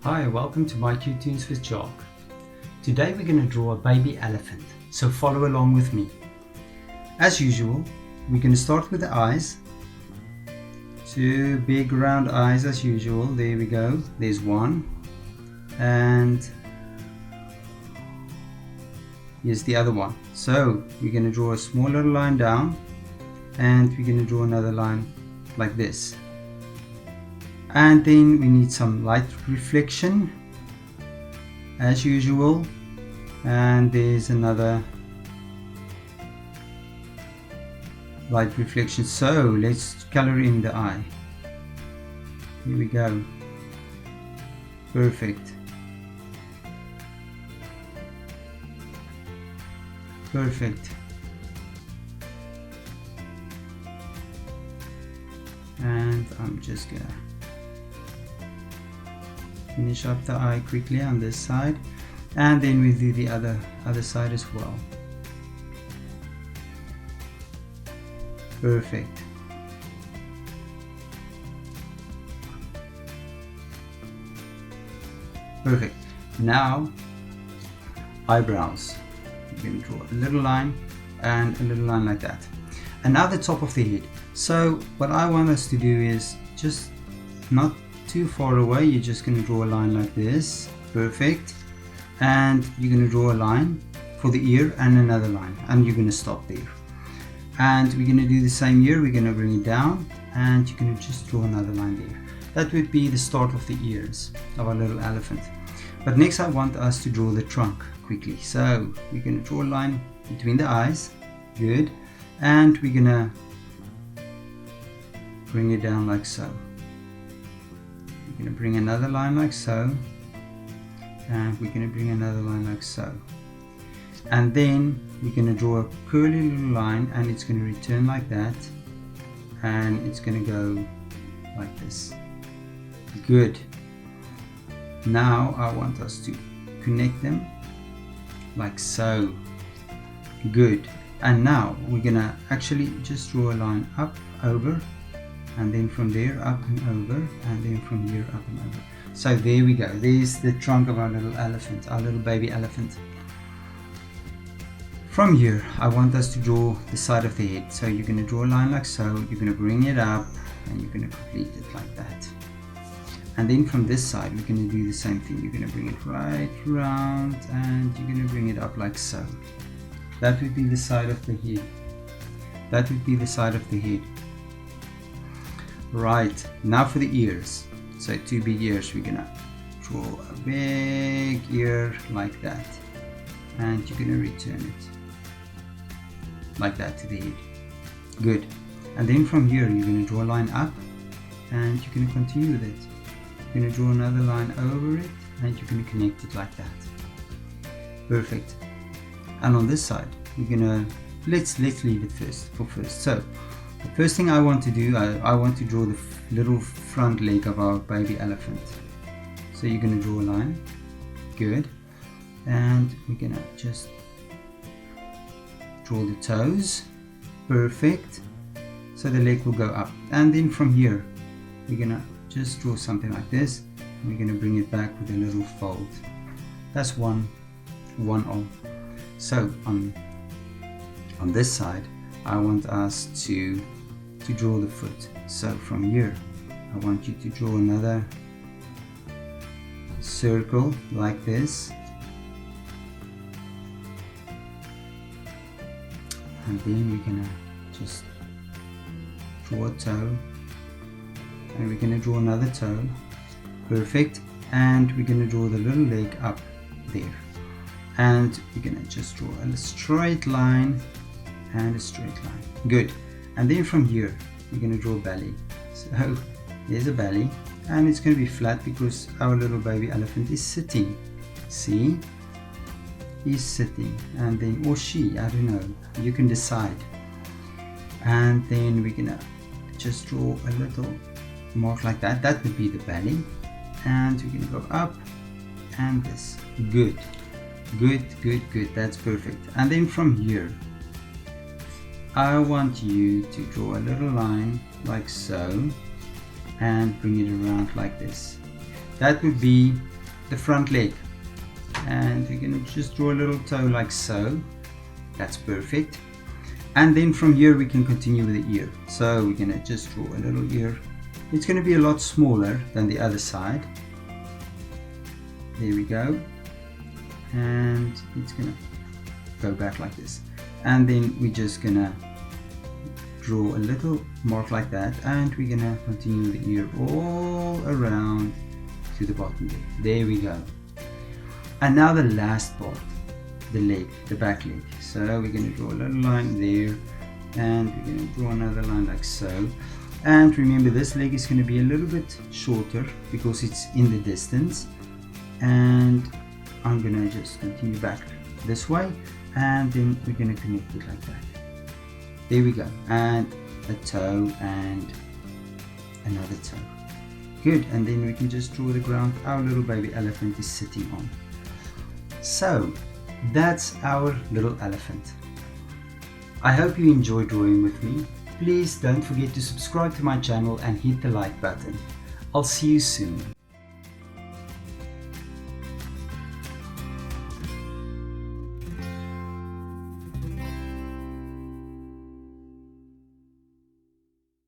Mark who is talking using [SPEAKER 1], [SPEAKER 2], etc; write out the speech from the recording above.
[SPEAKER 1] Hi, welcome to mycutetoons with Jock. Today we're going to draw a baby elephant, so follow along with me. As usual, we're going to start with the eyes. Two big round eyes as usual. There we go. There's one. And here's the other one. So we're going to draw a small little line down, and we're going to draw another line like this. And then we need some light reflection as usual, and there's another light reflection. So let's color in the eye. Here we go. Perfect. Perfect. And I'm just gonna finish up the eye quickly on this side, and then we'll do the other side as well. Perfect. Perfect. Now eyebrows. We're going to draw a little line and a little line like that, and now the top of the head. So what I want us to do is just not too far away. You're just going to draw a line like this. Perfect. And you're going to draw a line for the ear and another line, and you're going to stop there. And we're going to do the same here. We're going to bring it down, and you're going to just draw another line there. That would be the start of the ears of our little elephant. But next I want us to draw the trunk quickly. So we're going to draw a line between the eyes. Good. And we're going to bring it down like so. We're going to bring another line like so, and we're going to bring another line like so, and then we're going to draw a curly little line, and it's going to return like that, and it's going to go like this. Good. Now I want us to connect them like so. Good. And now we're going to actually just draw a line up, over, and then from there up and over, and then from here up and over. So there we go. There's the trunk of our little elephant, our little baby elephant. From here I want us to draw the side of the head. So you're going to draw a line like so, you're going to bring it up, and you're going to complete it like that. And then from this side we're going to do the same thing. You're going to bring it right round, and you're going to bring it up like so. That would be the side of the head. That would be the side of the head. Right, now for the ears. So two big ears. We're gonna draw a big ear like that, and you're gonna return it like that to the head. Good. And then from here you're gonna draw a line up, and you're gonna continue with it. You're gonna draw another line over it, and you're gonna connect it like that. Perfect. And on this side we're gonna let's leave it first. So the first thing I want to do, I want to draw the little front leg of our baby elephant. So you're going to draw a line. Good. And we're going to just draw the toes. Perfect. So the leg will go up. And then from here, we're going to just draw something like this. We're going to bring it back with a little fold. That's one off. So on this side, I want us to draw the foot. So from here I want you to draw another circle like this, and then we're gonna just draw a toe, and we're gonna draw another toe. Perfect. And we're gonna draw the little leg up there, and we're gonna just draw a straight line and a straight line. Good. And then from here we're going to draw a belly. So there's a belly, and it's going to be flat because our little baby elephant is sitting. See, he's sitting, and then, or she, I don't know, you can decide. And then we're going to just draw a little mark like that. That would be the belly, and we're going to go up and this. Good. That's perfect. And then from here I want you to draw a little line like so, and bring it around like this. That would be the front leg, and we're going to just draw a little toe like so. That's perfect. And then from here we can continue with the ear. So we're going to just draw a little ear. It's going to be a lot smaller than the other side. There we go. And it's going to go back like this. And then we're just going to draw a little mark like that, and we're going to continue the ear all around to the bottom there. There we go. And now the last part, the leg, the back leg. So we're going to draw a little line there, and we're going to draw another line like so. And remember, this leg is going to be a little bit shorter because it's in the distance. And I'm going to just continue back this way, and then we're going to connect it like that. There we go. And a toe and another toe. Good. And then we can just draw the ground our little baby elephant is sitting on. So that's our little elephant. I hope you enjoyed drawing with me. Please don't forget to subscribe to my channel and hit the like button. I'll see you soon.